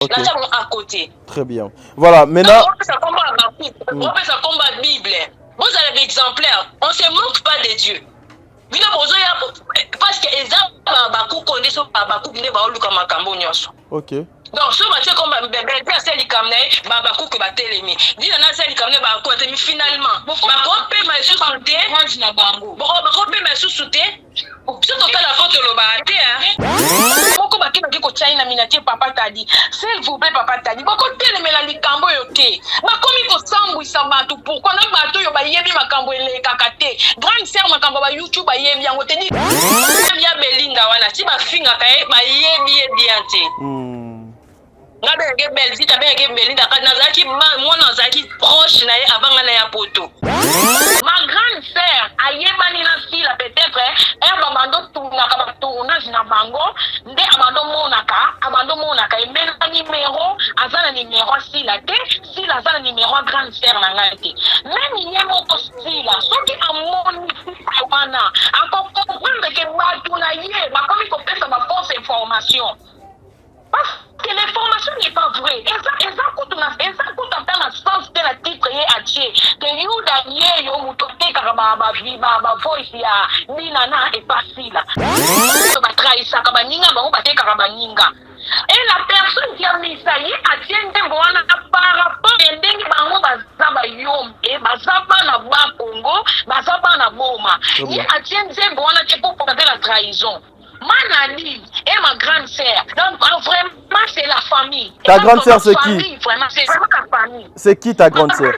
Ok. À côté. Très bien. Voilà, maintenant. On peut ça combat Bible. Vous avez exemplaire. On ne se moque pas de Dieu. Parce que les gens connaissent pas Ok. donc, si on comme c'est que batelemi. Dis na c'est finalement. Papa t'a dit, s'il vous plaît, papa t'a dit, pourquoi na bato yo ba yebi makambo ele kakate. Grande sœur makambo ba YouTube ba yebi yango te dit. Ya belinda wana, si ba finga kae ba yebi biante. Nga benge Belzita benge Belinda nazaki mwana zaki proche na ye avant nga na ya poto. Ma grande sœur ayebani na fila peut-être babando tunaka ba tournage na bango nde abando monaka emena numéro azana numéro sila te sila azana numéro grande sœur na nga te. Même ye moko sila soki amoni wana encore comprendre que batu na ye bakomi kopesa ba fausse information. Parce que l'information n'est pas vraie. Et ça coûte un peu la sens de la titre à Dieu. Que you Daniel, you mutote karaba voice ya ninana et pas si là. Ba trahisa kabaninga ba bate karabaninga. Et la personne qui a mis ça y a tiende bona par rapport à ndenge bango bazaba yom et bazaba na ba Congo, bazaba na boma. Ni a tiende bona te pour de la trahison. Manali et ma grande sœur. Donc vraiment c'est la famille. Ta grande sœur c'est qui? Vraiment c'est vraiment la famille. C'est qui ta grande sœur?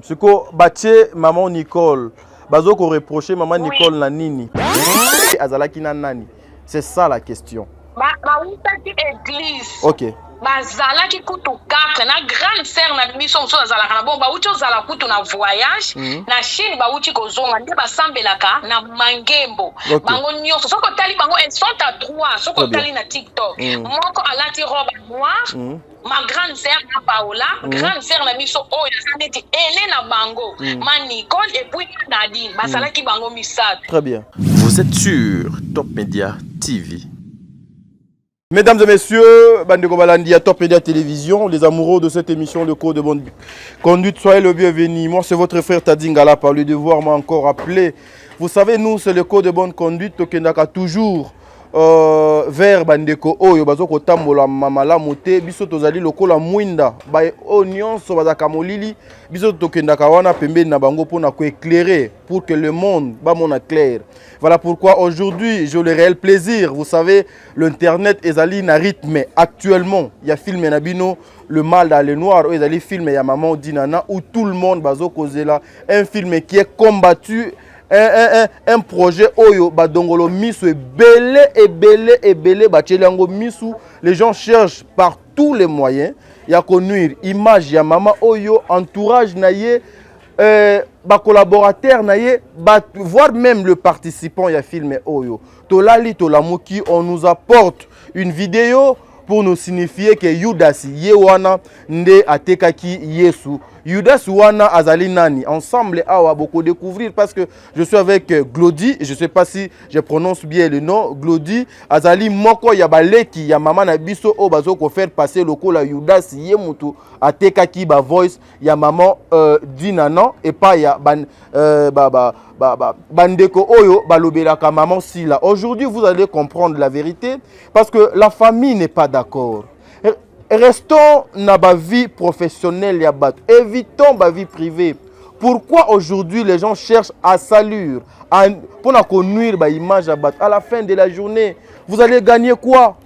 Siko batie maman Nicole. Bazo ko reprocher maman Nicole na nini? Azalaki na nani? C'est ça la question. Église. OK. Bazalaki kutu 4 na grande sœur na biso so azalaka na bon bauti ozala kutu na voyage na Chine bauti kozonga nde basambelaka na mangembo bango nyonso soko tali bango elles sont à 3 soko tali na TikTok moko alati robe noire ma grande sœur na Paola grande sœur na biso oyo azaneti ele na bango ma Nicole et puis Nadine basalaki bango misato. Très bien. Vous êtes sur Top Media TV. Mesdames et messieurs, Bandeko Balandi à Top Media Télévision, les amoureux de cette émission, le code de bonne conduite, soyez le bienvenu. Moi, c'est votre frère Tadingala, par le devoir m'a encore appelé. Vous savez, nous, c'est le code de bonne conduite, Tokendaka toujours vers Bandeko Oyo, Bazoko Tambola, Mamala Mote, Biso Tozali, Lokola Mwinda, Baye Onion, Sobazaka Molili, Biso Tokendaka Wana, Pembe Nabango pour éclairer, pour que le monde, Bamona clair. Voilà pourquoi aujourd'hui, j'ai le réel plaisir. Vous savez, l'internet est allé à rythme. Actuellement, il y a film Nabino, Le Mal dans le Noir, il y a des films, il y a Maman Dinana, où tout le monde bazo causé là. Un film qui est combattu, un projet Oyo, Badongolo Misu, belé, Bacheliango Misu. Les gens cherchent par tous les moyens. Il y a connu image, il y a Maman Oyo, entourage naïe. Collaborateur voire même le participant il y a filmé Oyo Tolali Tolamuki, on nous apporte une vidéo pour nous signifier que Yudas Yewana Nde Atekaki Yesu Yudas Wana Azali Nani. Ensemble, awa beaucoup découvrir parce que je suis avec Glody, je ne sais pas si je prononce bien le nom, Glody Azali Moko Yabaleki ya Mama Nabiso o bazoko faire passer le la Yudas Yemutu Atekaki ba voice ya Maman Dinana et pas ya Bandeko Oyo Balobelaka Maman Sila. Aujourd'hui, vous allez comprendre la vérité parce que la famille n'est pas d'accord. Restons dans la vie professionnelle, évitons la vie privée. Pourquoi aujourd'hui les gens cherchent à saluer, pour nuire l'image à la fin de la journée? Vous allez gagner quoi?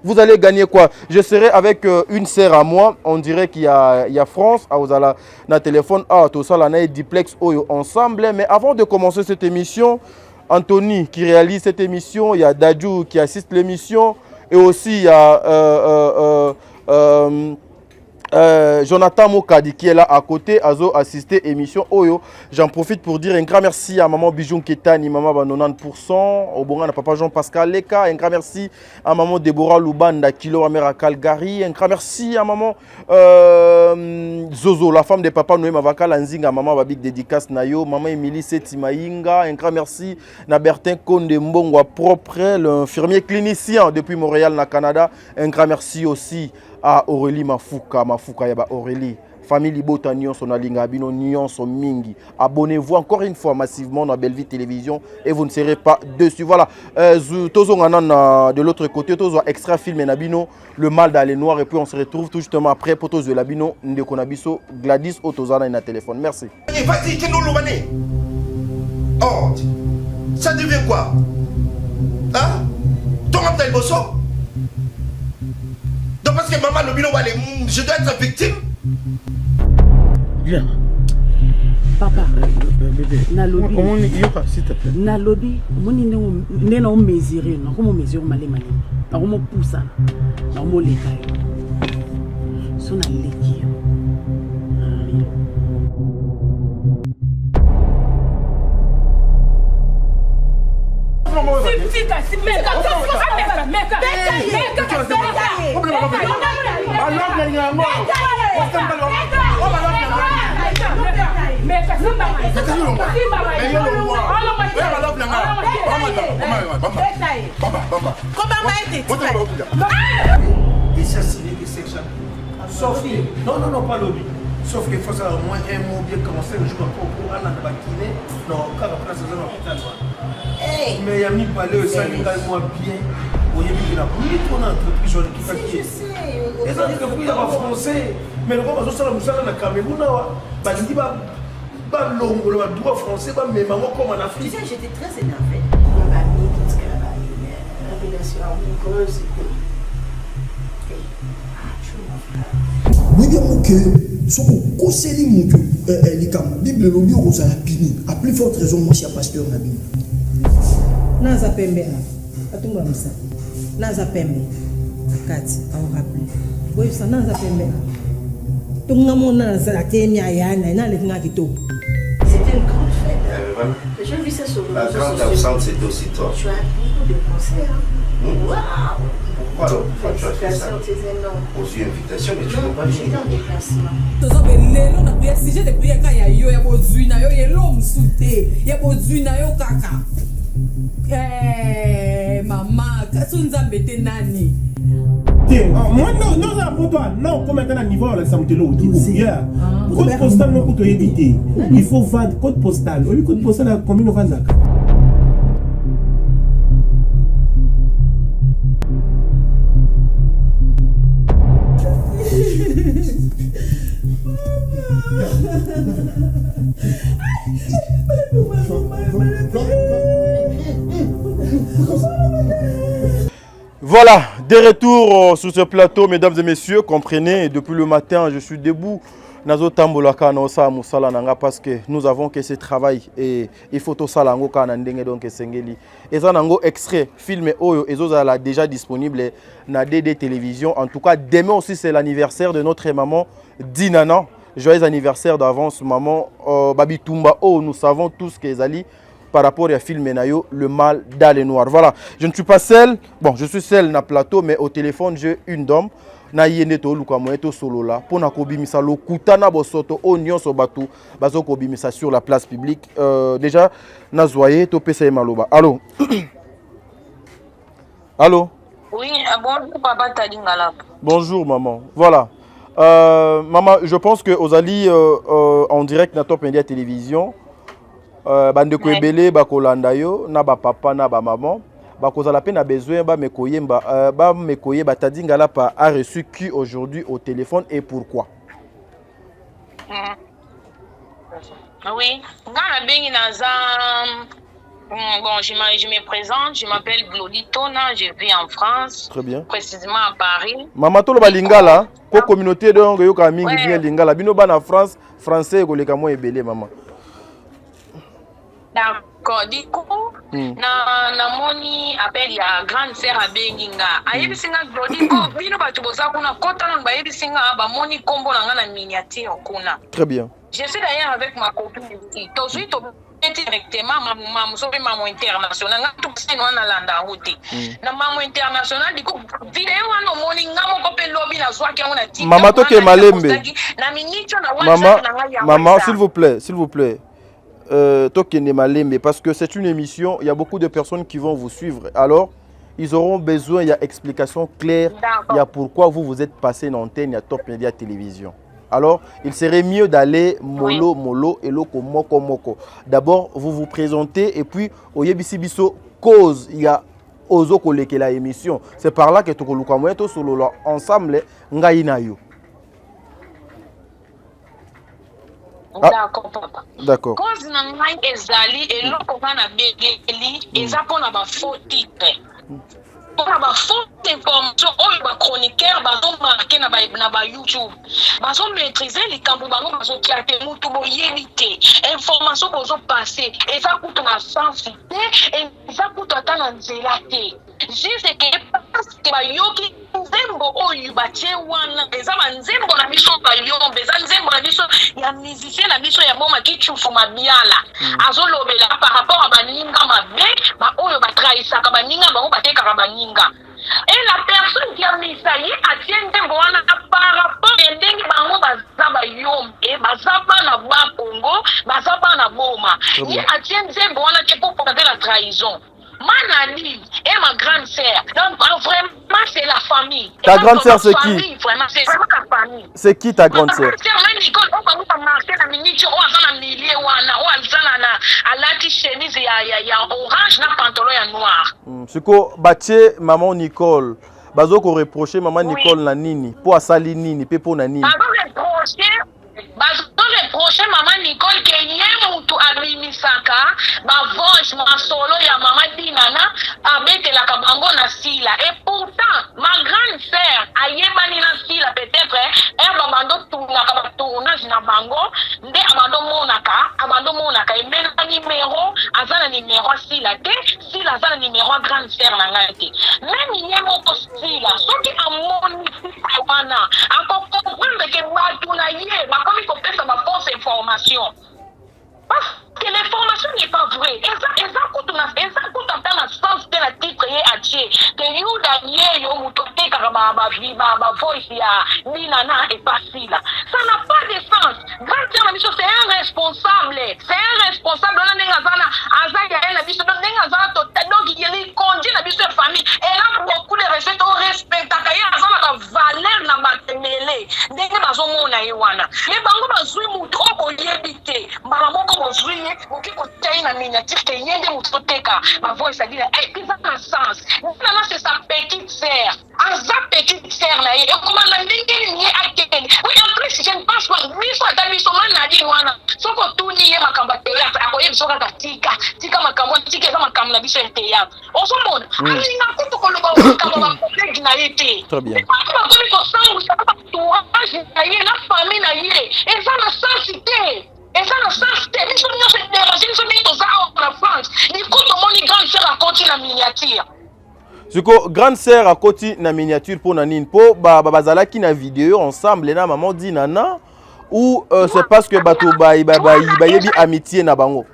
Vous allez gagner quoi? Je serai avec une sœur à moi, on dirait qu'il y a France, vous allez dans le téléphone, tout ça, là, on a duplex ensemble. Mais avant de commencer cette émission, Anthony qui réalise cette émission, il y a Dadju qui assiste l'émission, et aussi il y a Jonathan Mokadi qui est là à côté, Azo assisté émission Oyo. J'en profite pour dire un grand merci à maman Bijoun Ketani, maman 90%, au bon papa Jean-Pascal Leka, un grand merci à maman Deborah Lubanda, Kilo Amera Calgary, un grand merci à maman Zozo, la femme de papa Noé Mavaka Lanzinga, maman Babik dédicace Nayo, maman Émilie Setimaïnga, un grand merci à Bertin Konde Mbongwa propre, l'infirmier clinicien depuis Montréal, na Canada, un grand merci aussi à Aurélie Mafuka Yaba Aurélie. Famille Libota Nyonso na linga bino Nyonso mingi. Abonnez-vous encore une fois massivement dans Belle Vie Télévision et vous ne serez pas dessus. Voilà. Tozo ngana de l'autre côté, Tozo extra film nabino Le Mal dans les Noirs et puis on se retrouve tout justement après pour Tozo Labino Ndeko Nabiso Gladys Otozana na téléphone. Merci. Vas-y, que nous l'oublions. Oh, ça devient quoi? Hein? Ton Abdel Bosso? Donc parce que maman le bino je dois être victime. Viens. Papa. Bébé. Nalobi. Comment on y s'il te plaît? Nalobi. Moni ne na mesurer na comment mesurer malé malé. Na comment pousser. Na comment leka. So na leki. Sophie, non, pas lobby. Sauf qu'il faut savoir au moins un mot bien commencer le jour pour aller dans la kiné. Non, quand après ça, dans l'hôpital. Mais il y a mis parler ça, il y a moi bien. Vous voyez, il y a plus de entreprise sur l'équipe qui est. Et ça dit que vous êtes français. Mais le gars, ça va dans le Cameroun. Il dit, le droit français, mais maman comme en Afrique. Tu sais, j'étais très énervée. Ma famille, qu'est-ce qu'elle a une révélation amoureuse. Oui, bien, que ce qu'on conseille, les Bible, le mieux aux Alapini, à plus forte raison, moi, je suis pasteur Nabi. Naza Pembe, Atumba Moussa. Naza Pembe, Kati, on rappelle. Oui, ça, Naza Pembe. Tout le monde Naza, la Kenya, Yana, Yana, les Nagito. C'était une grande fête. J'ai vu ça sur le La grande absente, c'est aussi toi. Tu as beaucoup de concerts. Waouh! Pourquoi alors tu as fait ça? Aux invitations, mais tu ne peux pas venir. Dans des placements. Moi, non, comme maintenant, niveau de la santé, code postal, non, pour éviter. Il faut vendre code postal. Au lieu code postal, combien on vend? Voilà, de retour sur ce plateau, mesdames et messieurs. Comprenez, depuis le matin, je suis debout. Nazo tambolaka na osa musala nanga parce que nous avons que ce travail et il faut tout ça lango kana ndenge donc sengeli. Et ça nango extrait film oyo ezozala déjà disponible na DD télévision. En tout cas, demain aussi c'est l'anniversaire de notre maman Dinana. Joyeux anniversaire d'avance maman Babi Tumba. Oh, nous savons tous que Zali par rapport à film Menayo, Le Mal dans les Noirs. Voilà, je ne suis pas seul. Bon, je suis seul na plateau, mais au téléphone, j'ai une dame. Na yende to luka moeto solo là pour na kobimisa lokutana bosoto onion so batu bazo kobimisa sur la place publique. Déjà na zoyer to pesa maloba. Allô. Allô. Oui, bonjour papa Tadingala. Bonjour maman. Voilà. Maman, je pense que Ozali en direct na Top Media Télévision. Bande ko ebele ba kolanda yo na ba papa na ba maman. Bakozala pe na besoin ba mekoye Tadingala a reçu qui aujourd'hui au téléphone et pourquoi? Oui, bon, je me présente, je m'appelle Glody Tona, je vis en France. Très bien. Précisément à Paris. Maman tolo ba lingala, ko communauté de yo ka mingi bien lingala, bino ba na France, français ko leka mo ebele maman. d'accord du coup na moni appel ya grande sœur abenginga ayebisinga Glodiko bino bato boza kuna kota na bayebisinga ba moni kombo na nga na miniature kuna. Très bien. Je suis d'ailleurs avec ma copine ici. Tozui to directement maman international nga to sino na landa route. Na maman international diko video wana moni ngamo ko pe lobby na zwaki ona TikTok. Maman toke malembe. Na minicho na WhatsApp na nga ya. Maman s'il vous plaît. Tokende Malembe, parce que c'est une émission, il y a beaucoup de personnes qui vont vous suivre. Alors, ils auront besoin, il y a explication claire, il y a pourquoi vous êtes passé dans l'antenne, il y a Top Media Télévision. Alors, il serait mieux d'aller mollo et loko moko. D'abord, vous vous présentez et puis, au Yebisibiso, cause, il y a Ozo Koleke la émission. C'est par là que tu as solo ensemble, ngaïnayo. D'accord, papa. D'accord. Cause na ngai ezali eloko na begeli eza pona ba faux titre. Pona ba faux information oyo ba chroniqueur bazo marquer na ba YouTube. Bazo maîtriser likambo bango bazo tiate mutu boyebi te. Information bozo passer eza kutu na sens te, eza kutu ata na nzela te. Juste que parce que ba yoki nzembo oyo batie wana eza banzembo na biso bayombe eza nzembo na biso ya musicien na biso ya boma kichufu mabiala azolobela par rapport a baninga mabe ba oyo batrahisaka baninga bango batekaka baninga et la personne qui a mis ça y atie nzembo wana par rapport ya ndenge bango baza bayombe baza bana ba Congo baza bana boma ye atie nzembo wana te pour porter la trahison. Manali et ma grande sœur. Donc vraiment c'est la famille. Ta grande sœur c'est qui? Vraiment c'est vraiment ta famille. C'est qui ta grande sœur? Ma grande sœur Nicole on va marcher na minute o azana milieu wana o azana na alati chemise ya orange na pantalon ya noir. Siko batie maman Nicole. Bazo ko reprocher maman Nicole na nini? Po asali nini? Pe po na nini? Bazo reprocher maman Nicole que yemutu abimisaka ba voice ma solo ya maman Dinana abetela kabango na sila et pourtant ma grande sœur ayebani na sila peut-être babando tunaka ba tournage na bango nde abando monaka emena numéro azana numéro sila te sila azana numéro grande sœur na ngai te même yemoko sila soki amoni wana encore comprendre que batu na ye bakomi kopesa ba fausse information. Parce que l'information n'est pas vraie. Et ça coûte dans le sens de la titre et à Dieu. Que you d'ailleurs, yo mutote karaba ba voice ya Ninana et pas si là. Ça n'a pas de sens. Grand la mission c'est un responsable. C'est un responsable. On a ngazana azaya la mission donc ngazana total donc il est conduit la mission famille. Et là beaucoup de respect au respect takaya azana ka valeur na matemele. Ndenge bazomona yewana. Les bango bazui muto ko yebite. Maramoko bazui oki ko taina miniature que yende muto teka. Ma voix ça dit eh ça a sens. Nana c'est sa petite sœur. Aza petite sœur là et comment la ndenge ni akeni. Oui en plus je ne pense pas biso atabiso mana di wana. Soko tuni ye makamba théâtre akoye biso ka tika makambo tika za makambo na biso théâtre. Osomona ali na kuto ko loba makambo ba collègue na yete. Très bien. Ba ko ko sangu sa ba tuage na ye na famille na ye. Et ça na sensité. Et ça na sensité. Biso nyo se déranger biso mito za en France. Ni kuto moni grande sœur a continué la miniature. Siko grande sœur a koti na miniature pour nanine po bazalaki na vidéo ensemble na maman dit nana ou c'est parce que bato yebi amitié na bango.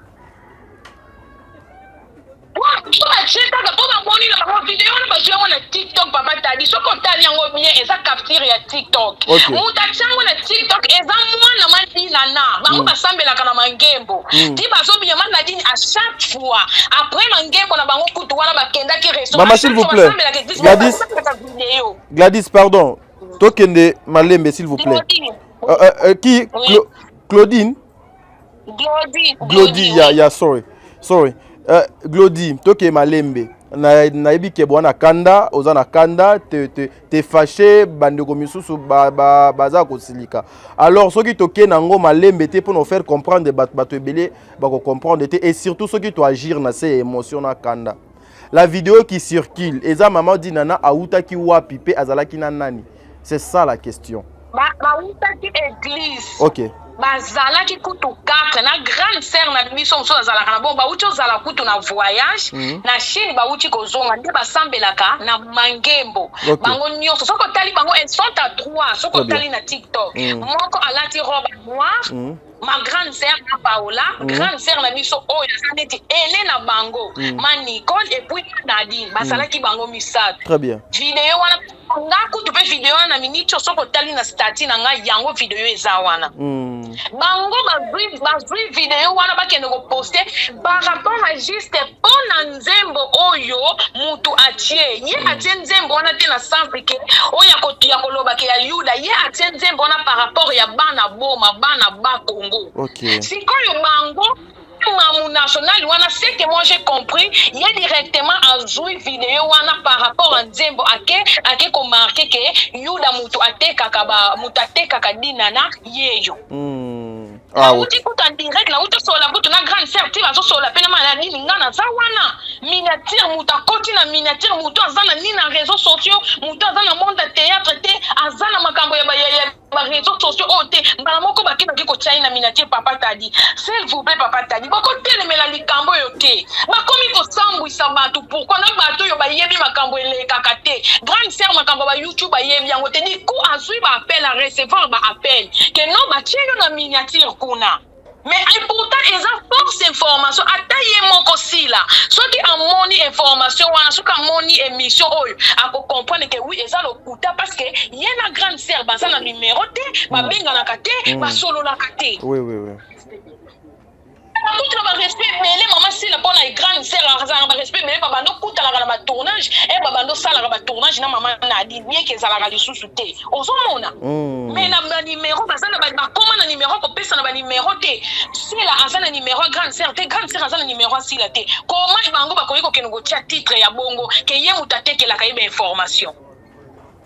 TikTok papa tadi soko tali yango bien eza capture ya TikTok. Mutachango na TikTok eza mwana mati nana bango basambelaka na mangembo. Ti bazo bien man nadini à chaque fois après mangembo na bango kutu wana bakenda ki restaurant. Maman s'il vous plaît. Gladys pardon. Tokende Malembe s'il vous plaît. Qui Claudine? Glody, yeah, sorry. Glody, toke Malembe. Naibi ke bwana kanda, ozana kanda, te fâché, bandeko misusu baza kosilika. Alors, ceux qui toke nango Malembe te pour nous faire comprendre bato ebele, bako comprendre te et surtout ceux qui to agir na ces émotions na kanda. La vidéo qui circule, eza maman dit nana auta ki wapi pe azala ki nani. C'est ça la question. Auta ki église. OK. bazalaki kutu 4 na grande sœur na biso mosusu azalaka na bon bauti ozala kutu na voyage na Chine bauti kozonga nde basambelaka na mangembo bango nyonso soki otali bango elles sont à 3 soki otali na TikTok moko alati robe noire ma grande sœur na Paola grande sœur na biso oyo aza neti ene na bango ma Nicole et puis Nadine basalaki bango misato très bien vidéo wana nga kutu pe vidéo wana minute soki otali na stati na nga yango vidéo eza wana bango bazwi vidéo wana bakende koposte par rapport à juste mpo na nzembo oyo mutu atie ye atie nzembo wana te na centre ke oyo ya koloba ke ya yuda ye atie nzembo wana par rapport ya bana boma bana ba Congo sikoyo bango Mamou national wana c'est que moi j'ai compris il y a directement à jouer vidéo wana par rapport à Nzembo ake ko marquer que yuda mutu ateka kaba mutu ateka kadinana yeyo uti kuta direct na uti sola butu na grande sœur ti bazo sola pena maladi ngana za wana miniature mutu akoti na miniature mutu azana ni na réseaux sociaux mutu azana monde théâtre te azana makambo ya ba réseaux sociaux ote mbala moko bakina ki ko China miniature papa tadi s'il vous plaît papa tadi bako telemela likambo yo te bakomi ko sambwisa batu pourquoi na batu yo bayebi makambo elekaka te grande sœur makambo ba YouTube bayebi yango te di ku azui ba appel à recevoir ba appel que non ba tiyo na miniature kuna mais pourtant ils ont force information ataye moko sila soki amoni information wana soki amoni émission oyo ako comprendre que oui eza lokuta parce que yena grande sœur baza na numéro te babenganaka te basololaka te oui Tout le respect, mais les mamans, si la bonne est grande, c'est la respect, mais les babans, tout à la tournage, et babando, ça la tournage, na maman n'a dit bien qu'ils allaient la sous-souter. Aux hommes, mais na numéro, comment na numéro, qu'on pèse na numéro, si la azana numéro, grande sœur, azana numéro, si la té. Comment je bango, bakoyeko, que nous tia titre ya bongo, que yé moutate, que la caïbe information.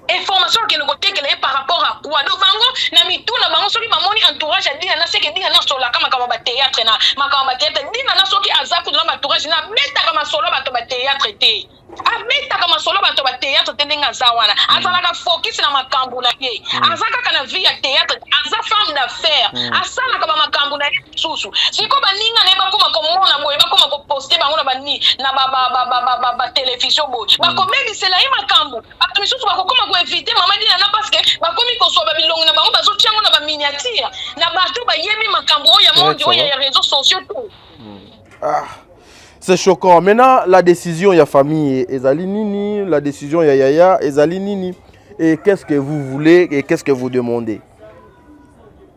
Information que nous avons par rapport à quoi donc bango na mitu na bango soki bamoni entourage a dina na seke dina na sola kama kama ba théâtre na makamba théâtre dina na soki azaku na entourage na beta kama solo bato ba théâtre te abeta kama solo bato ba théâtre te ndinga zawana azalaka focus na makambo na ye azaka kana vie ya théâtre aza femme d'affaires asala kama makambo na susu siko baninga ne bakoma komona boye bakoma ko poster bango na bani na ba télévision boye bakomeli c'est la makambo bato misusu bakoma ko éviter maman dina na parce que bakomi ko so ba bilongo na bango bazo tiango na ba miniature na bato ba yebi makambo ya monde ya réseaux sociaux tout c'est choquant. Maintenant, la décision, il y a famille Ezali Nini, la décision, il y a Yaya Ezali Nini. Et qu'est-ce que vous voulez et qu'est-ce que vous demandez?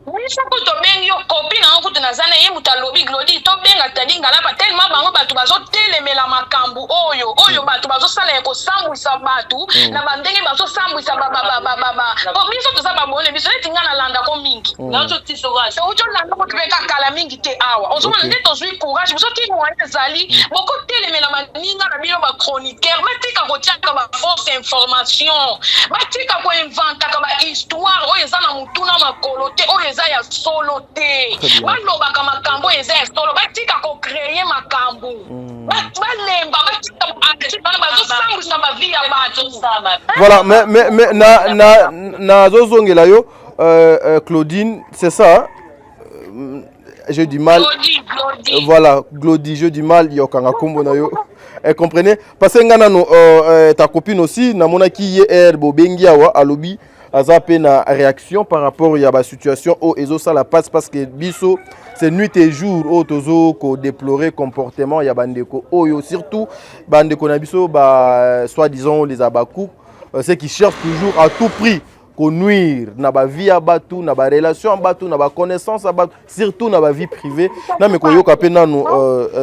Oui, je peux te bien yo copine en route nazana ye mutalobi glodi to benga tadinga la tellement bango batu bazo telemela makambu oyo batu bazo sala ko sambwisa batu na bandenge bazo sambwisa ba biso to saba bone biso netinga na landa ko mingi na to tiso wa to ujo landa ko tbeka kala mingi te awa ozo na ndeto zui courage biso ti mo ezali boko telemela maninga na bilo ba chroniqueur batika ko tiaka ba fausse information batika ko inventa ka ba histoire oyo za na mutuna makolo te oyo ya solo te balobaka makambo eza ya solo batika ko créer makambo balemba batika bazosambwisa bavi ya bato voilà mais na zozongela yo Claudine c'est ça j'ai du mal Glody. Voilà Glody j'ai du mal yokanga kombo na yo comprenez parce que ngana no ta copine aussi na monaki hier bobengi awa alobi azape na réaction par rapport à la situation où ezo ça la passe parce que biso c'est nuit et jour où tozo ko déplorer comportement ya bandeko oyo surtout bandeko na biso ba soi-disant les abakou ceux qui cherchent toujours à tout prix ko nuire na ba vie à batu na ba relation à batu na ba connaissance à batu surtout na ba vie privée na me ko yoka pe nanu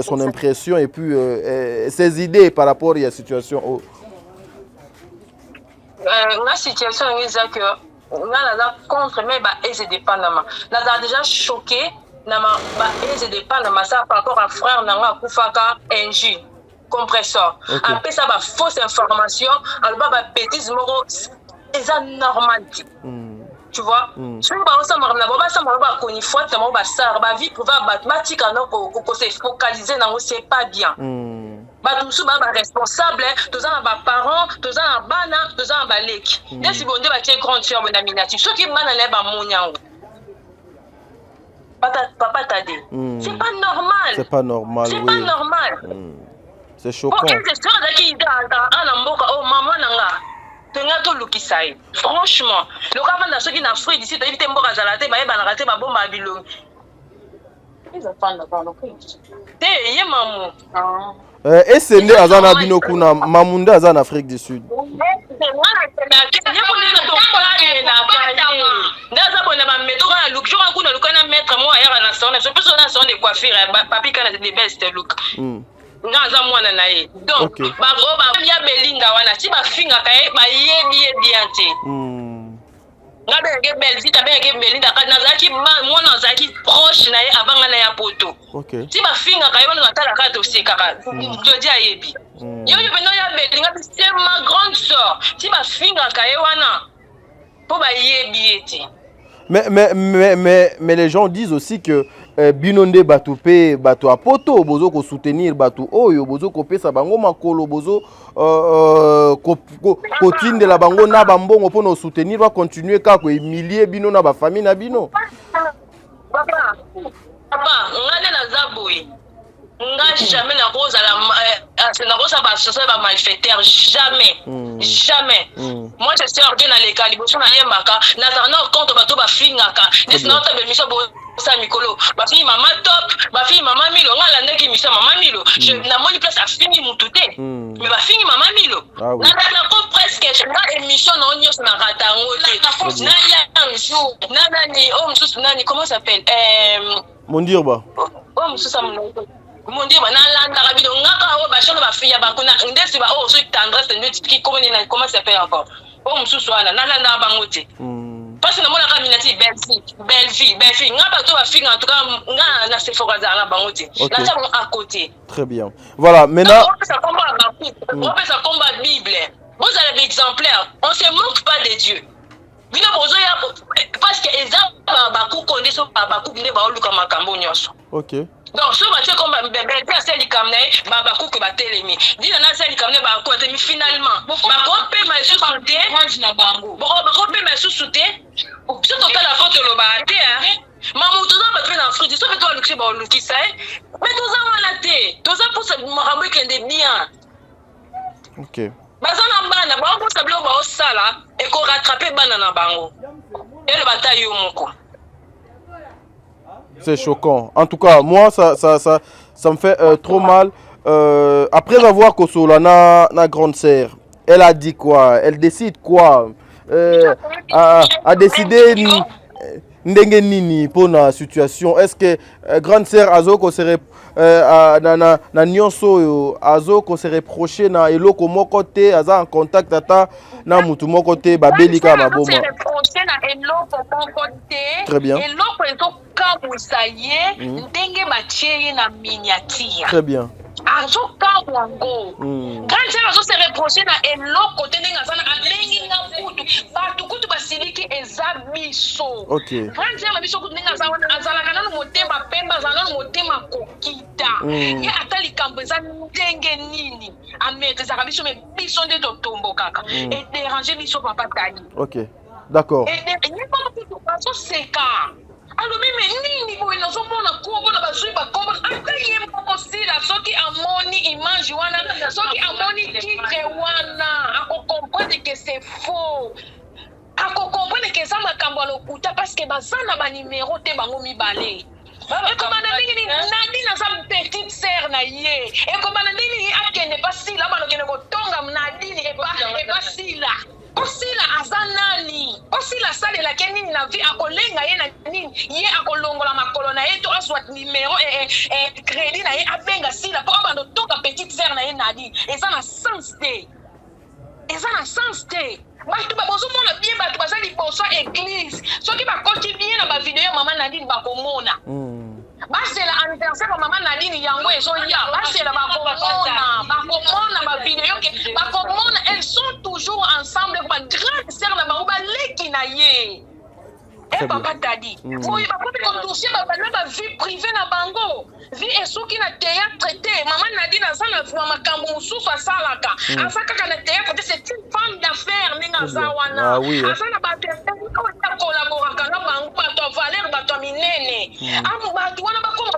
son impression et puis ses idées par rapport à la situation où la situation est que là contre mais et dépendamment là déjà choqué na ba et dépendamment ça par rapport à frère nanga kufaka NG compresseur après ça ba fausse information alors ba bêtise moko c'est normal tu vois si on va ensemble na ba ça ba koni fois tellement ba ça ba vie pour ba matika non ko se focaliser na c'est pas bien batusu ba responsable tous en ba parents tous en bana tous en ba leki dès si bonde ba tie grande sœur na miniature ceux qui bana le ba monyango Papa t'a dit. C'est pas normal. C'est pas normal. C'est oui. pas normal. C'est choquant. Bon, une question qui oh maman nanga. Tenga to lukisai. Franchement, le cas de ceux qui n'a fruit d'ici, t'as mboka zalate, ba yeba na raté ba bomba bilong. Ils enfants là dans le pays. Té yé maman. Et c'est né azana bino kuna mamunda azana Afrique du Sud. Ngaza mwana na ye. Donc bagoba ya belinga wana si bafinga kaye ba yebi biante. Ngabe ke belzi tabe ke belinda kana zaki mwana zaki proche na ye avanga na ya poto. OK. Si bafinga kaye wana natala ka dossier kaka. Jodi ayebi. Yo beno ya belinga c'est ma grande sœur. Si bafinga kaye wana po ba yebi eti. Mais les gens disent aussi que binonde batu pe batu apoto bozo ko soutenir batu oyo bozo ko pesa bango makolo bozo ko tindela bango na bambongo pour soutenir va continuer ka ko humilier bino na ba famille na bino. Papa ngane na zaboui. Nga jamais na cause la cause ba social ba malfaiteur jamais. Jamais. Moi je suis ordonné à l'école liboso na yembaka na na compte bato ba fingaka. N'est not be mission bo sa mikolo. Ba fini maman top, ba fini maman milo ngala ndeki mission maman milo. Je na moni place a fini mututé. Mais ba fini maman milo. Na ko presque na émission na onyo na ratango te. Na ya un jour. Na nani oh msusu nani comment ça s'appelle Mondirba. Oh msusu mon Dieu, na bido ngaka o ba shono ba fiya ba kuna ndesi ba o so tendresse ndio qui comment ça s'appelle encore o msusu wana na bango te parce que na mona ka minati belle fille ngaba to ba fiya en tout cas nga na se foka za na bango te na ça à côté. Très bien. Voilà, maintenant on peut ça combat Bible. Vous avez exemplaire, on se moque pas de Dieu. Bino bozo ya parce que ezaba ba ku condition ba ku bine ba oluka makambo nyoso. OK. Donc, ce matin, comme bébé, c'est le camné, bah, coupe, bah, télémi. Dis, on a celle camné, bah, quoi, mais finalement, bah, on peut me sous-souter, on peut me sous-souter, surtout que la faute, le bâté, hein. Maman, tout ça, bah, tu es en fruit, sauf que toi, le cri, bah, le qui ça, mais tout ça, on a été, tout ça pour se marabouer qu'il y a des biens. OK. Bah, ça, on a ban, bah, on peut s'abler au bas au sala, et qu'on rattrape, banana, bango. Et le bataille, au moko. C'est choquant. En tout cas, moi, ça me fait trop mal. Après avoir Kosola, na grande sœur, elle a dit quoi? Elle décide quoi? A décidé ndenge nini pour la situation. Est-ce que grande sœur Azoko serait na nyonso Azoko se reprocher na eloko moko te aza en contact ata na mutu moko te babelika maboma. Très bien. Très bien. Ok, d'accord. Alors même nini ko ina so mona ko bona ba sui ba ko ata ye moko sila soki amoni image wana soki amoni titre wana ako comprendre que c'est faux ako comprendre que ça makambo lokuta parce que bazana ba numéro te bango mibale et comme nini nadi na sa petite sœur na ye et comme nini akende pas sila ba lokene ko tonga nadi et pas sila osila azanani osila sale la kenini na vie akolenga ye na nini ye akolongola makolo na ye to aswat numéro crédit na ye abenga sila po abando toka petite sœur na ye nadi eza na sens te bato babozomona bien bato baza liboso église soki bakoti bien na bavideo mama nadine bakomona basela anniversaire mama nadine yango ezoya basela bakomona bavideo ke bakomona elles sont toujours ensemble ba grande sœur na bango baleki na ye et papa tadi oyo bakomi kodosie babana ba vie privée na bango vie esoki na théâtre te mama nadine aza na makambo mosusu asalaka aza kaka na théâtre te c'est une femme d'affaires ndenge aza wana aza na bato oyo akollaboraka na bango bato valeur bato minene bato wana bakoma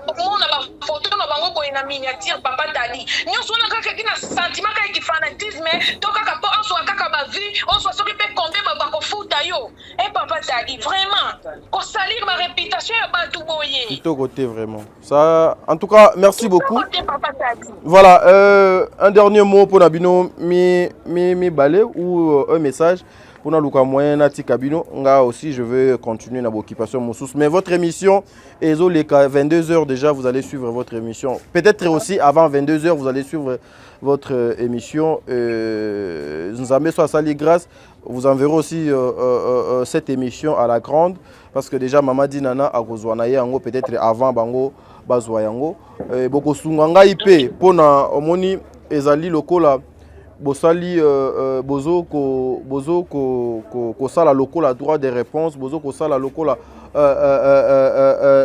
ba photo na bango boye na miniature papa Tali nyonso wana kaka kina sentiment kaka ki fanatisme to kaka po on soit kaka ba vie on soit soki pe combien ba ko futa yo papa Tali vraiment ko salir ma réputation ya bato boye tout côté vraiment ça en tout cas merci beaucoup papa Tali. Voilà un dernier mot pour Nabino mi balé ou un message pour Naluka moyen Nati Kabino. Nga aussi je veux continuer dans l'occupation Moussous. Mais votre émission est 22h déjà, vous allez suivre votre émission. Peut-être aussi avant 22h, vous allez suivre votre émission. Nous avons soit Sali Grâce, vous enverrez aussi cette émission à la grande parce que déjà Maman Dinana a Gozwana yango peut-être avant Bango Bazwa yango. Boko Sunganga IP pour na omoni ezali lokola bosali bozo ko sala lokola droit de réponse bozo ko sala lokola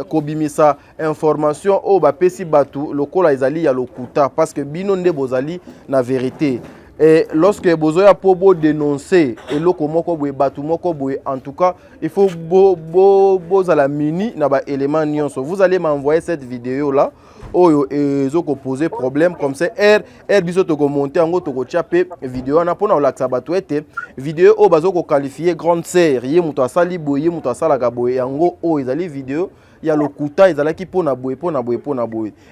ko bimisa information o ba pesi batu lokola ezali ya lokuta parce que bino nde bozali na vérité et lorsque bozo ya pobo dénoncer et loko moko boye batu moko boye en tout cas il faut bozala mini na ba élément nyonso. Vous allez m'envoyer cette vidéo là oyo ezoko poser problème comme ça biso to ko monter ngo to ko chaper vidéo na pona olaksa bato ete vidéo o bazoko qualifier grande sœur ye muto asali boye muto asala ka boye yango o ezali vidéo ya lokuta ezalaki pona boye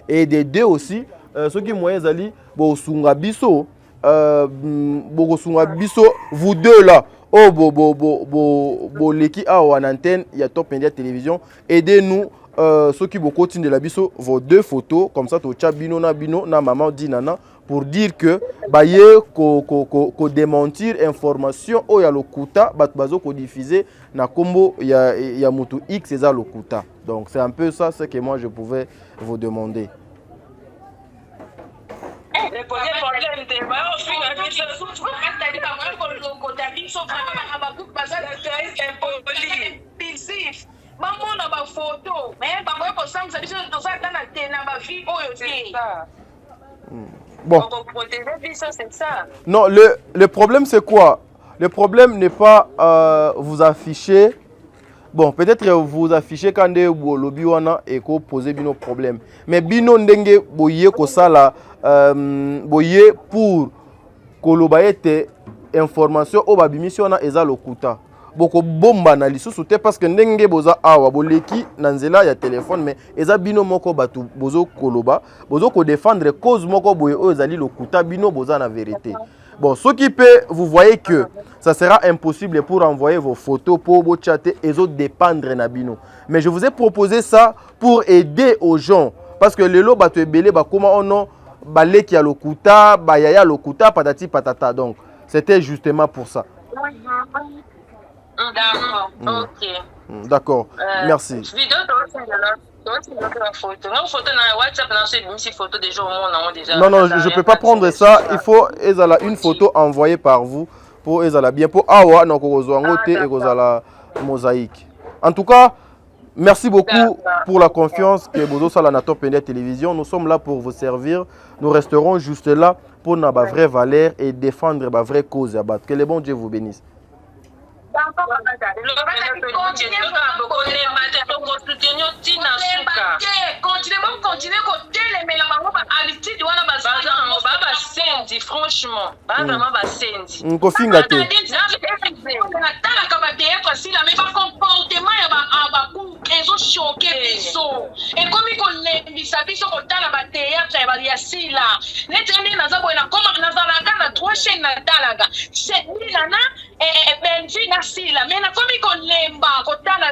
et des deux aussi ceux qui moyen ezali bo sunga biso vous deux là leki awa en antenne ya Top Media Télévision aidez-nous ceux qui beaucoup de la biso vos deux photos comme ça to bino na maman Dinana pour dire que baye ko démentir information o ya lokuta bat bazo ko diffuser na kombo ya mutu X eza lokuta. Donc c'est un peu ça ce que moi je pouvais vous demander. Le problème de ba au fin avec ça tout Tali ka ko lokuta biso vraiment ba ku bazala impoli pisif maman na ba photo mais ba ko samsa biso to sa kana tena ba vie oyo te. Bon. C'est ça. Non, le problème c'est quoi? Le problème n'est pas vous afficher. Bon, peut-être vous affichez quand vous lobby wana et ko poser bino problème. Mais bino ndenge boye ko sala boye pour koloba ete information o babimisi na eza lokuta. Boko bomba na lisusu te parce que ndenge boza awa boleki na nzela ya téléphone mais eza bino moko batu bozo koloba bozo ko défendre cause moko boye o ezali lokuta bino boza na vérité. Bon, ce qui peut, vous voyez que ça sera impossible pour envoyer vos photos pour vous chatter et autres dépendre na bino. Mais je vous ai proposé ça pour aider aux gens parce que le lot bato ebele ba comment on non baleki ya lokuta ba yaya lokuta patati patata. Donc c'était justement pour ça. D'accord, ok. D'accord, merci. Non, non, je ne peux pas prendre ça. Il faut une photo envoyée par vous pour bien pour awa non et mosaïque. En tout cas, merci beaucoup pour la confiance que vous avez dans Top Media Télévision. Nous sommes là pour vous servir. Nous resterons juste là pour notre vraie valeur et défendre ma vraie cause. Que le bon Dieu vous bénisse. sila mena komi ko lemba ko tala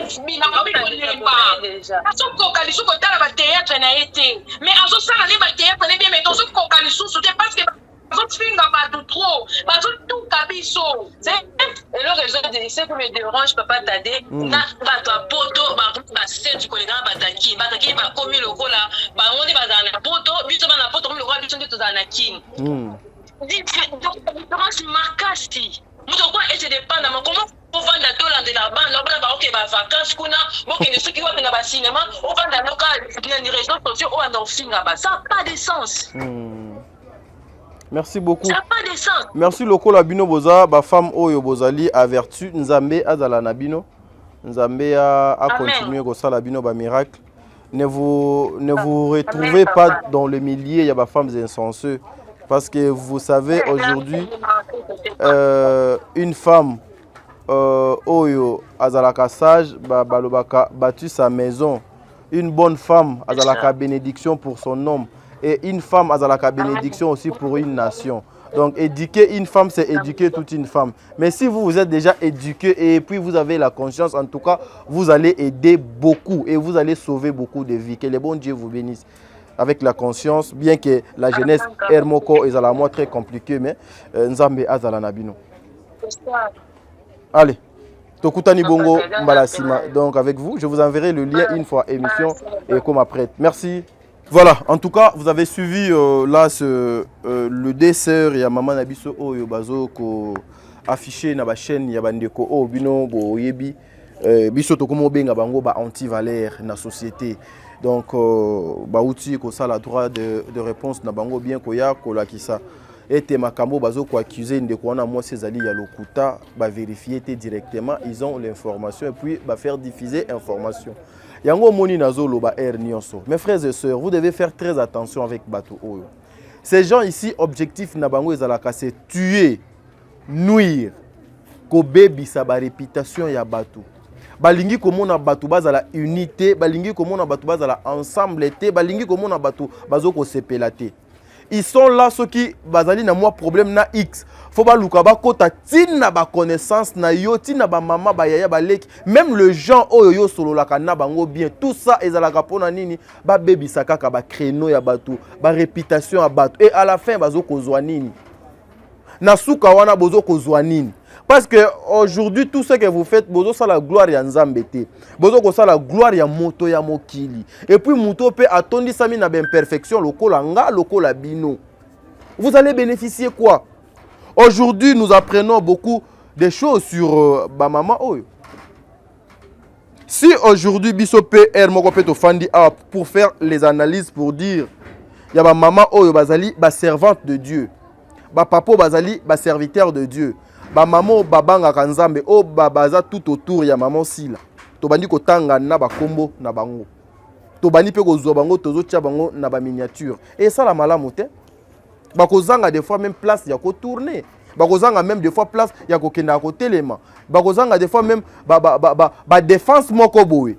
SB na komi ko lemba aso ko kalisu ko tala ba théâtre na été mais aso sala ni ba théâtre ne bien mais to ko kalisu c'est parce que aso finga ba trop aso tout kabiso c'est et le réseau de lycée qui me dérange papa Tade na ba to poto ba senti ko lenga ba taki ba komi lokola ba ngoni ba za na poto biso ba na poto komi lokola biso to za na kin différence marquée. Comment on va dans la bande, on va ok vacances kuna, bon que ceux qui vont dans le cinéma, on va dans les réseaux sociaux, on va dans le film là-bas. Ça n'a pas de sens. Merci beaucoup. Ça n'a pas de sens. Merci Loko Labino Boza, ba femme Oyo Bozali avertu Nzambe Azala Nabino. Nzambe a continué comme ça la bino ba miracle. Ne vous retrouvez pas dans le milieu, il y a des femmes insensées. Parce que vous savez, aujourd'hui, une femme, Oyo, Azalaka sage, battu sa maison. Une bonne femme, Azalaka bénédiction pour son homme. Et une femme, Azalaka bénédiction aussi pour une nation. Donc, éduquer une femme, c'est éduquer toute une femme. Mais si vous êtes déjà éduqué et puis vous avez la conscience, en tout cas, vous allez aider beaucoup et vous allez sauver beaucoup de vies. Que le bon Dieu vous bénisse. Avec la conscience, bien que la jeunesse Hermoko est à la moi très compliquée, mais Nzambe Azala Nabino. Allez, Tokutani Bongo Mbalasima. Donc, avec vous, je vous enverrai le lien une fois émission et comme après. Merci. Voilà, en tout cas, vous avez suivi là le dessert et maman Nabiso Oyo Bazo ko affiché na ba chaîne ya bandeko o bino bo yebi biso to komo benga bango ba anti-valeur na société. Donc ba outil ko ça la droit de réponse na bango bien ko ya ko la kisa et makambo bazo ko accuser ndeko na moi ces ali ya lokuta ba vérifier directement, ils ont l'information et puis ba faire diffuser information. Yango moni nazolo ba air nyonso. Mes frères et sœurs, vous devez faire très attention avec Bato Oyo. Ces gens ici, objectif na bango ezalaka c'est tuer, nuire, ko bebisa ba réputation ya Bato. Balingi komona Bato bazala unité, balingi komona Bato bazala ensemble té, balingi komona Bato bazo ko sepelate. Ils sont là ceux qui bazali na moi problème na X. Faut ba luka ba kota tina ba connaissance na yo tina ba mama ba yaya ba leki même le gens oyo yo solo la kana bango bien tout ça ezalaka pona nini ba baby sakaka ba créneau ya Bato ba réputation ya Bato et à la fin bazo kozwa nini na suka wana bozo kozwa nini. Parce que aujourd'hui, tout ce que vous faites, bozo sa la gloire ya Nzambete. Bozo ko sa la gloire ya moto ya mokili. Et puis moto peut attendre ça na ben perfection lokola nga lokola bino. Vous allez bénéficier quoi? Aujourd'hui, nous apprenons beaucoup de choses sur maman Oyo. Si aujourd'hui biso PR moko peut to fandi pour faire les analyses pour dire ya ba maman Oyo bazali ba servante de Dieu. Ba papo bazali ba serviteur de Dieu. Ba maman babanga kanzambe o babaza tout autour ya maman sila. To bandi ko tanga na ba kombo na bango. To bandi pe ko zo bango tozo tia bango na ba miniature. Et ça la malamu te. Ba ko zanga des fois même place ya ko tourner. Ba ko zanga même des fois place ya ko kenda ko telema. Ba ko zanga des fois même ba défense moko boye.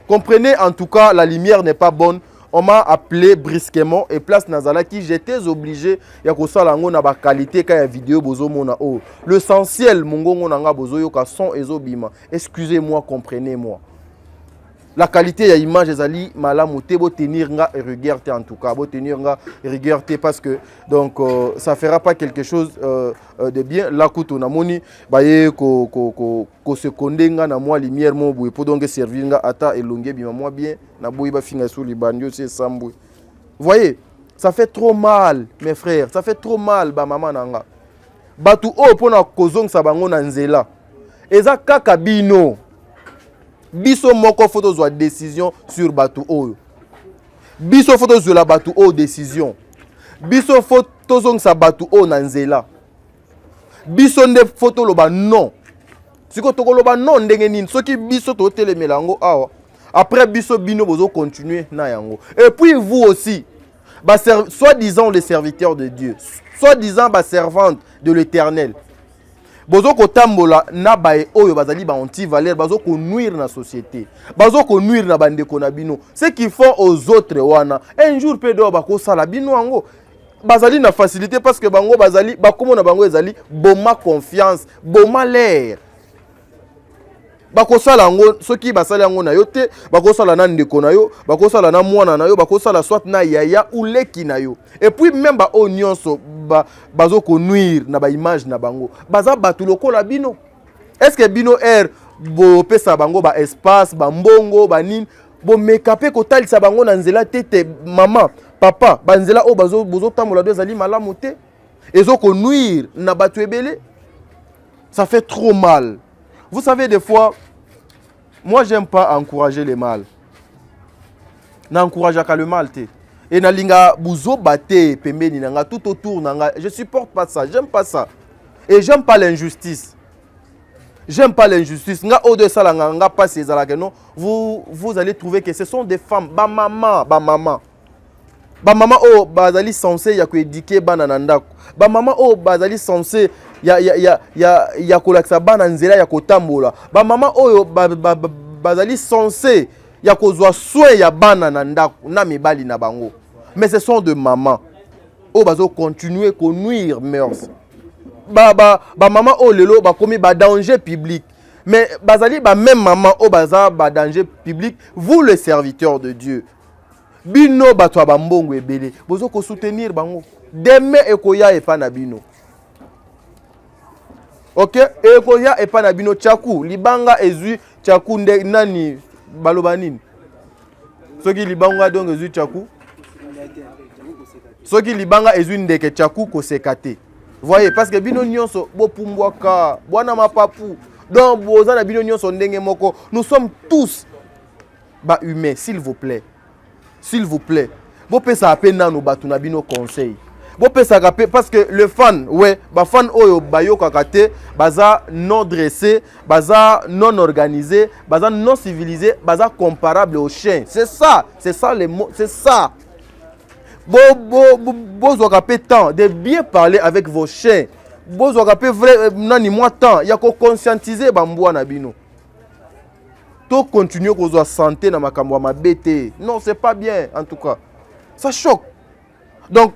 Comprenez en tout cas la lumière n'est pas bonne. On m'a appelé brusquement et place Nazala qui j'étais obligé ya ko sala ngo na ba qualité ka ya vidéo bozo mona o. L'essentiel mongongo nanga bozo yo ka son ezobima. Excusez-moi, comprenez-moi. La qualité ya image ezali malamu te bo tenir nga rigueur te en tout cas, bo tenir nga rigueur te parce que donc ça fera pas quelque chose de bien là kuto na moni baye ko seconde nga na moi lumière mo boye pour donc servir nga ata elonge bima moi bien na boye ba finga sur libandio c'est sambou. Voyez, ça fait trop mal mes frères, ça fait trop mal ba maman nanga. Batu o pona kozong sa bango na nzela. Eza kaka bino. Biso moko photo zwa décision sur Bato Oyo. Biso photo zwa la Bato Oyo décision. Biso photo zong sa Bato Oyo na nzela. Biso nde photo loba non. Siko toko loba non ndenge nini. Soki biso to telemela yango awa. Après biso bino bozo continuer na yango. Et puis vous aussi. Soi-disant les serviteurs de Dieu. Soi-disant ba servante de l'Éternel. Bozo ko tambola na bae oyo bazali ba anti-valeur bazo ko nuire na société. Bazo ko nuire na bandeko na bino. Ce qu'ils font aux autres wana. Un jour pedo bako sala bino ango. Bazali na facilité parce que bango bazali bakomo na bango ezali boma confiance, boma l'air. Bako sala ngo soki basali yango na yo te, bako sala na ndeko na yo, bako sala na mwana na yo, bako sala soit na yaya ou leki na yo. Et puis même ba onyonso bazo ko nuire na ba image na bango. Baza batu lokola bino. Est-ce que bino bo pesa bango ba espace, ba mbongo, ba nini, bo mekape ko talisa bango na nzela tete maman, papa, ba nzela o bazo bozo tamola deux ali malamu te. Ezo ko nuire na batu ebele. Ça fait trop mal. Vous savez, des fois, moi, j'aime pas encourager le mal. N'encourage pas le mal. Et na linga buzo bate pembeni nanga tout autour nanga. Je supporte pas ça. J'aime pas ça. Et j'aime pas l'injustice. J'aime pas l'injustice. Nga ode salanga nga pas ces alaka non. Vous allez trouver que ce sont des femmes, ba maman. Ba maman oh bazali censé ya ko éduquer bana na ndako. Ba maman oh bazali censé ya kolakisa bana nzela ya kotambola. Ba maman oh bazali censé ya kozwa soin ya bana na ndako na mibali na bango. Mais ce sont de mamans. Oh bazo continuer ko nuire mœurs. Ba maman oh lelo ba komi ba danger public. Mais bazali ba même maman oh baza ba danger public, vous les serviteurs de Dieu. Bino bato ba mbongo ebele, bozo ko soutenir bango. Demain ekoya epa na bino. OK, ekoya epa na bino chaku, libanga ezui chaku nde nani baloba nini? Soki libanga donc ezui chaku. Soki libanga ezui ndeke chaku ko sekate. Voyez, parce que bino nyonso bo pumbwaka, bwana mapapu. Donc boza na bino nyonso ndenge moko. Nous sommes tous ba humains, s'il vous plaît. S'il vous plaît. Vous pouvez s'appeler nano batu na bino conseil. Vous pouvez s'appeler parce que le fan, ouais, ba fan oyo bayo kakate, baza non dressé, baza non organisé, baza non civilisé, baza comparable au chien. C'est ça les mots, c'est ça. Vous avez temps de bien parler avec vos chiens. Vous avez vrai nani moi temps, il y a ko conscientiser bambou na bino. To continuer ko zo santé na makambo ma bête. Non, c'est pas bien en tout cas. Ça choque. Donc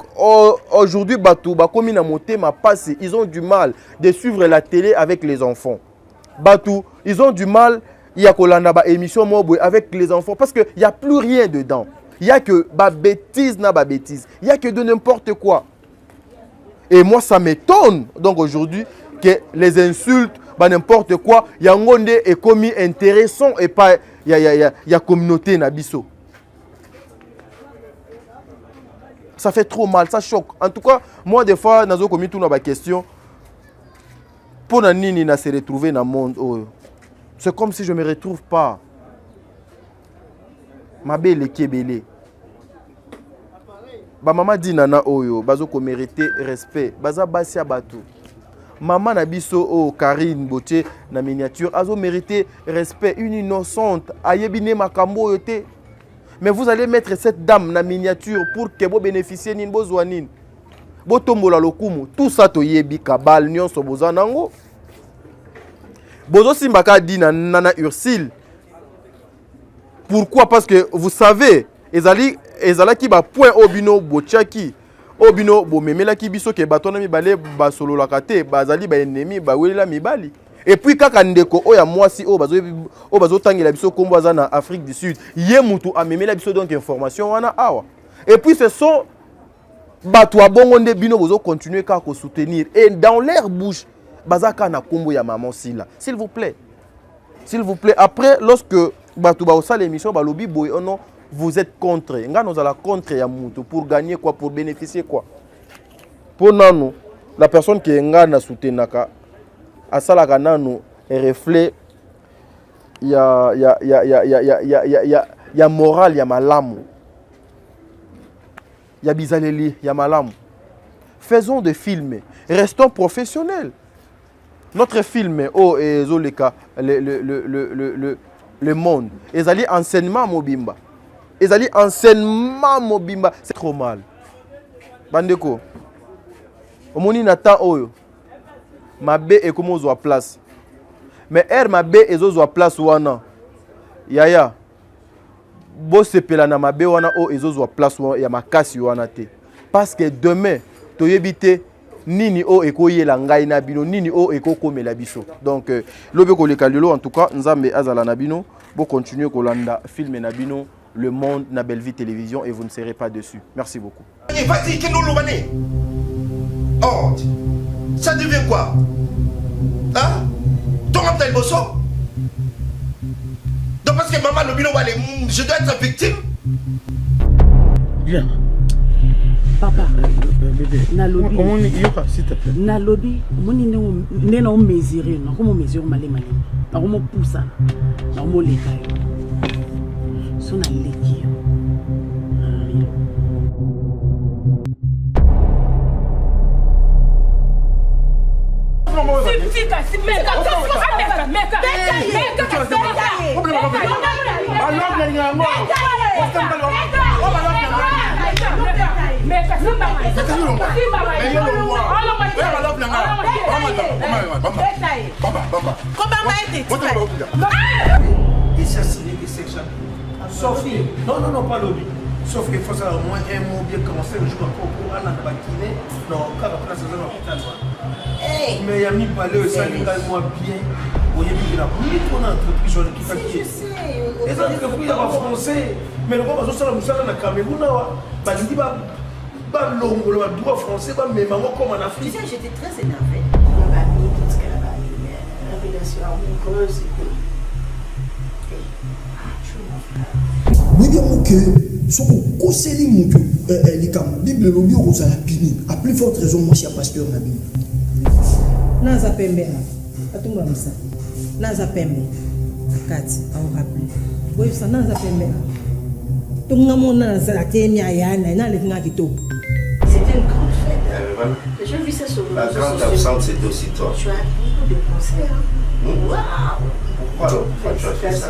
aujourd'hui batou ba komi na monter ma passe, ils ont du mal de suivre la télé avec les enfants. Batou, ils ont du mal il y a kolanda ba émission mobwe avec les enfants parce que il y a plus rien dedans. Il n'y a que ba bêtise na ba bêtise. Il n'y a que de n'importe quoi. Et moi, ça m'étonne. Donc aujourd'hui, que les insultes, bah n'importe quoi, il y a un monde est commis intéressant et pas il y a communauté nabiso. Ça fait trop mal, ça choque. En tout cas, moi des fois, nazo commis tout na ba question. Pour na nini na se retrouver dans le monde, oh, c'est comme si je me retrouve pas. Ma belle kebele. Ba maman dit nana oyo bazo ko mériter respect. Baza basia bato. Maman na biso o Karine Botier na miniature azo mériter respect, une innocente ayebine makambo yote. Mais vous allez mettre cette dame na miniature pour que vous bénéficiez nin bozwa nin. Botombola lokumu, tout ça to yebi kabal nyonso bozanango. Bozo simbaka di na nana Ursule. Pourquoi? Parce que vous savez, ezala ki ba point obino bochaki, obino bo memela ki biso ke batona mi balé ba solo la kate, bazali ba ennemi ba welela mibali. Et puis kaka ndeko oya mwasi o bazo tangela biso kombo aza na Afrique du Sud, ye mutu a memela biso donc information wana awa. Et puis ce sont bato abongo nde bino bozo continuer ka ko soutenir et dans leur bouche bazaka na kombo ya maman Sila. S'il vous plaît. S'il vous plaît, après lorsque Batouba au salle émission, Balobi Boy, oh non, vous êtes contre. Nga nous allons contre Yamuto pour gagner quoi, pour bénéficier quoi. Pour nous, la personne qui est nga soutenaka, à salaka nanu, reflet, il y a moral, il y a malamu. Il y a bizaleli, il y a malamu. Faisons des films, restons professionnels. Notre film, oh, et Zoleka, le monde. Ils allaient enseignement mobimba. Ils allaient enseignement mobimba. C'est trop mal. Bandeko. Omoni nata oyo. Mabe et comme on place. Mais mabe et zo place wana. Yaya. Bo sepela na mabe wana o ezo place wana ya makasi wana te. Parce que demain, toyebite nini o ekoyela ngai na bino nini o ekokomela biso. Donc lobe ko lekalelo en tout cas nzambe azala na bino bo continuer ko landa film na bino Le Monde na Belle Vie Télévision et vous ne serez pas dessus. Merci beaucoup. Vas-y, que nous l'oublions. Oh, ça devient quoi? Hein? Ton tel bosso? Donc parce que maman le bino je dois être victime? Viens. Papa, bébé, nalobi. Comment yoka s'il te plaît? Nalobi, moni ne na mesurer, na comment mesurer malé malé. Na comment poussa, na comment leka. Son na leki. C'est Sophie, non, pas lobby. Sauf qu'il faut savoir au moins un mot bien commencer le jour encore pour aller dans la kiné. Non, car après ça, c'est dans l'hôpital. Mais il y a mis parler ça, il y a moi bien. Vous voyez, il y a mis ton entreprise sur l'équipe qui est. Les entreprises en français, mais le roi, ça, dans le Cameroun, il dit, pas l'ongle, le droit français, mais maman comme en Afrique. Tu sais, j'étais très énervée. On m'a mis tout ce qu'elle a mis, la révélation amoureuse. Oui, bien, que ce qu'on conseille, les camarades, Bible, le bio, vous allez pini. À plus forte raison, moi, je suis pasteur, la Bible. Naza pembe atumba msa naza pembe akati au rappel boyo sa naza pembe tunga mona naza temia yana na le nga kitoko. C'était une grande fête. J'ai vu ça sur le La grande absente, c'est aussi toi. Tu as beaucoup de concerts. Waouh. Pourquoi tu as fait ça?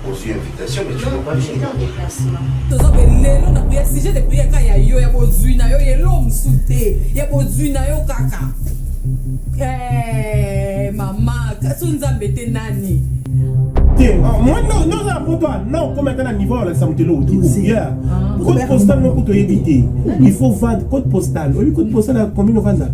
Reçu invitation, mais tu ne peux pas venir. J'étais en déplacement. Lelo na prière si j'ai des prières quand ya yo ya bozui na yo yelo msute ya bozui na yo kaka mama kasunza mbete nani Moi non, comme maintenant niveau là ça me telo code postal non pour éviter. Il faut vendre code postal. Oui, code postal combien on vend ça?